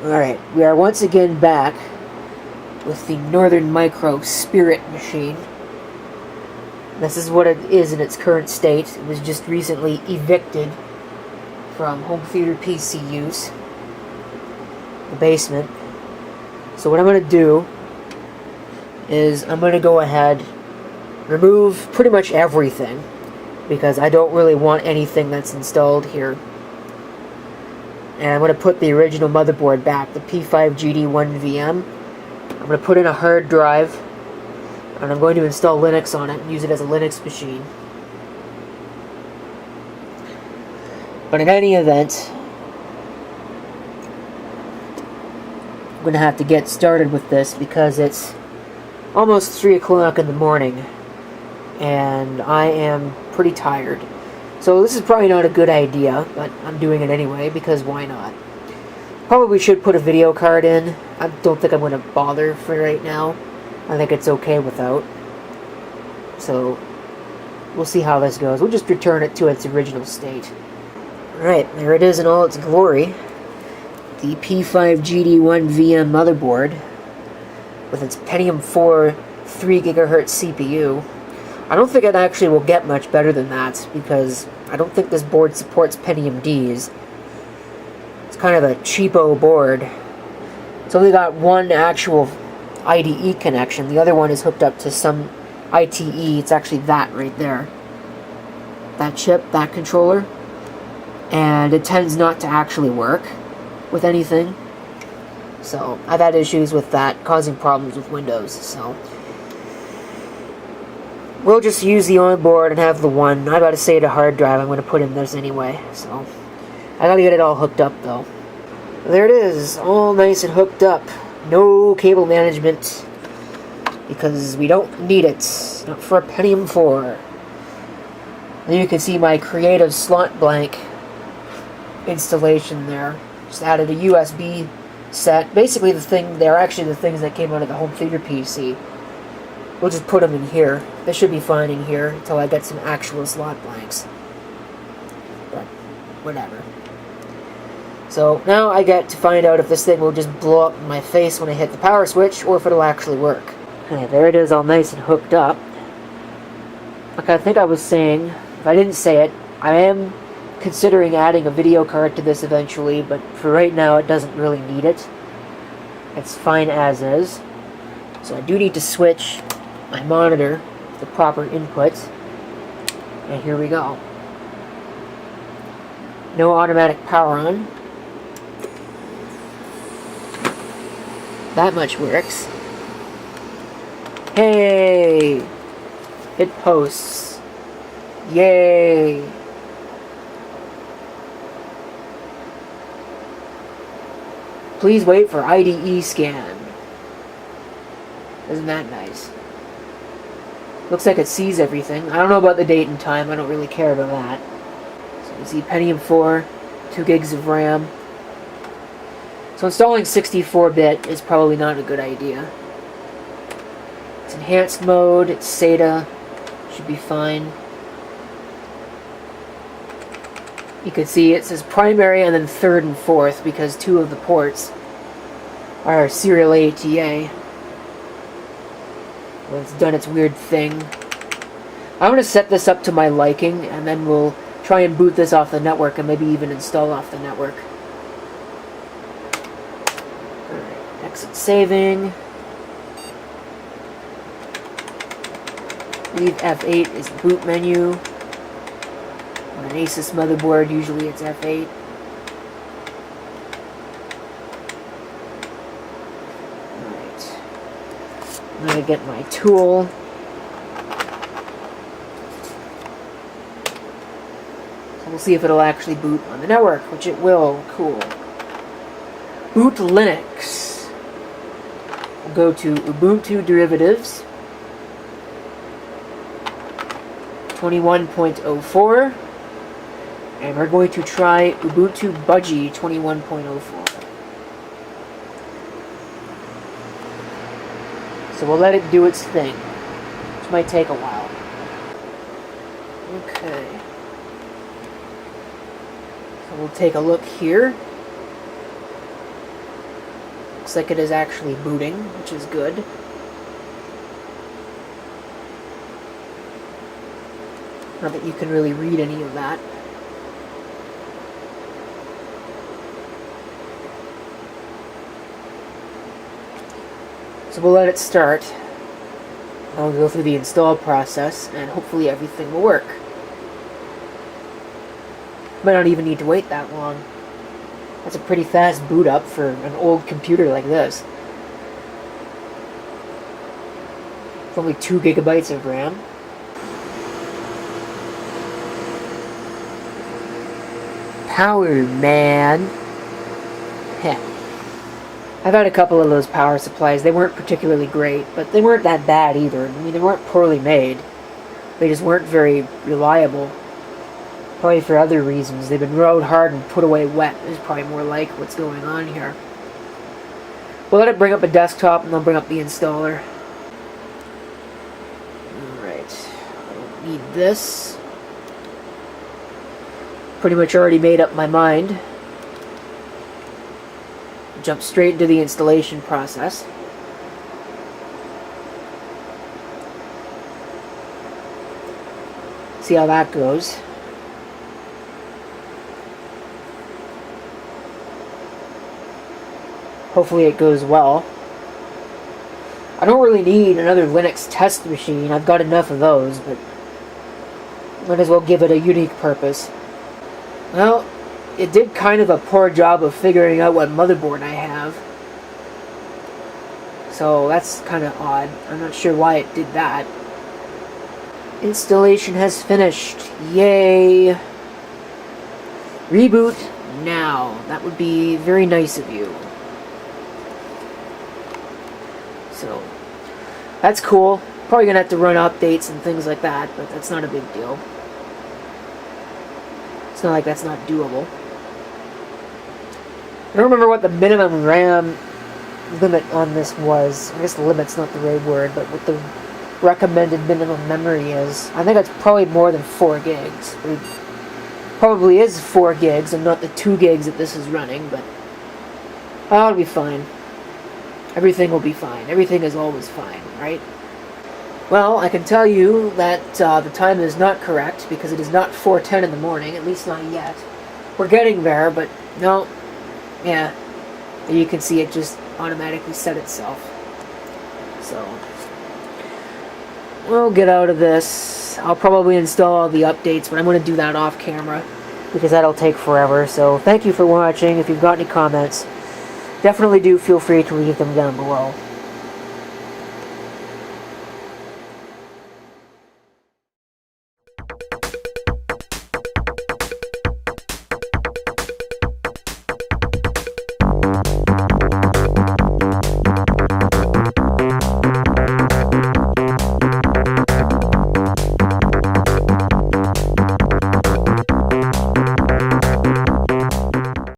Alright, we are once again back with the Northern Micro Spirit machine. This is what it is in its current state. It was just recently evicted from home theater PC use, the basement. So what I'm going to do is I'm going to go ahead, remove pretty much everything, because I don't really want anything that's installed here. And I'm going to put the original motherboard back, the P5GD1VM. I'm going to put in a hard drive, and I'm going to install Linux on it and use it as a Linux machine. But in any event, I'm going to have to get started with this because it's almost 3 o'clock in the morning, and I am pretty tired. So this is probably not a good idea, but I'm doing it anyway, because why not? Probably should put a video card in. I don't think I'm going to bother for right now. I think it's okay without. So, we'll see how this goes. We'll just return it to its original state. Alright, there it is in all its glory. The P5GD1VM motherboard with its Pentium 4 3GHz CPU. I don't think it actually will get much better than that, because I don't think this board supports Pentium Ds. It's kind of a cheapo board. It's only got one actual IDE connection. The other one is hooked up to some ITE. It's actually that right there. That chip, that controller. And it tends not to actually work with anything. So, I've had issues with that, causing problems with Windows, so we'll just use the onboard and have the one. I gotta say, the hard drive I'm gonna put in this anyway, so I gotta get it all hooked up though. There it is, all nice and hooked up. No cable management, because we don't need it. Not for a Pentium 4. And you can see my creative slot blank installation there. Just added a USB set. Basically they're actually the things that came out of the home theater PC. We'll just put them in here. They should be fine in here until I get some actual slot blanks. But, whatever. So, now I get to find out if this thing will just blow up in my face when I hit the power switch, or if it'll actually work. Okay, there it is all nice and hooked up. Like I think I was saying, if I didn't say it, I am considering adding a video card to this eventually, but for right now it doesn't really need it. It's fine as is. So I do need to switch my monitor to the proper input. And here we go. No automatic power on. That much works. Hey! It posts. Yay! Please wait for IDE scan. Isn't that nice? Looks like it sees everything. I don't know about the date and time. I don't really care about that. So you see Pentium 4, 2 gigs of RAM. So installing 64-bit is probably not a good idea. It's enhanced mode. It's SATA. Should be fine. You can see it says primary and then third and fourth, because 2 of the ports are serial ATA. Well, it's done its weird thing. I'm going to set this up to my liking, and then we'll try and boot this off the network, and maybe even install off the network. Alright, exit saving. Leave F8 is the boot menu. On an Asus motherboard, usually it's F8. I'm going to get my tool. So we'll see if it'll actually boot on the network, which it will. Cool. Boot Linux. We'll go to Ubuntu Derivatives. 21.04. And we're going to try Ubuntu Budgie 21.04. So we'll let it do its thing, which might take a while. Okay. So we'll take a look here. looks like it is actually booting, which is good. Not that you can really read any of that. So we'll let it start. I'll go through the install process, and hopefully everything will work. Might not even need to wait that long. That's a pretty fast boot up for an old computer like this. It's only 2 gigabytes of RAM. Power man. Heh. I've had a couple of those power supplies. They weren't particularly great, but they weren't that bad either. I mean, they weren't poorly made. They just weren't very reliable. Probably for other reasons. They've been rode hard and put away wet. Is probably more like what's going on here. We'll let it bring up a desktop, and then bring up the installer. Alright. I don't need this. Pretty much already made up my mind. Jump straight into the installation process. See how that goes. Hopefully it goes well. I don't really need another Linux test machine. I've got enough of those, but might as well give it a unique purpose. Well, it did kind of a poor job of figuring out what motherboard I have. So that's kind of odd. I'm not sure why it did that. Installation has finished. Yay! Reboot now. That would be very nice of you. So, that's cool. Probably gonna have to run updates and things like that, but that's not a big deal. It's not like that's not doable. I don't remember what the minimum RAM limit on this was. I guess limit's not the right word, but what the recommended minimum memory is. I think it's probably more than 4 gigs. It probably is 4 gigs and not the 2 gigs that this is running, but it'll be fine. Everything will be fine. Everything is always fine, right? Well, I can tell you that the time is not correct because it is not 4:10 in the morning, at least not yet. We're getting there, but no. Yeah. You can see it just automatically set itself. So, we'll get out of this. I'll probably install all the updates, but I'm going to do that off camera because that'll take forever. So, thank you for watching. If you've got any comments, definitely do feel free to leave them down below.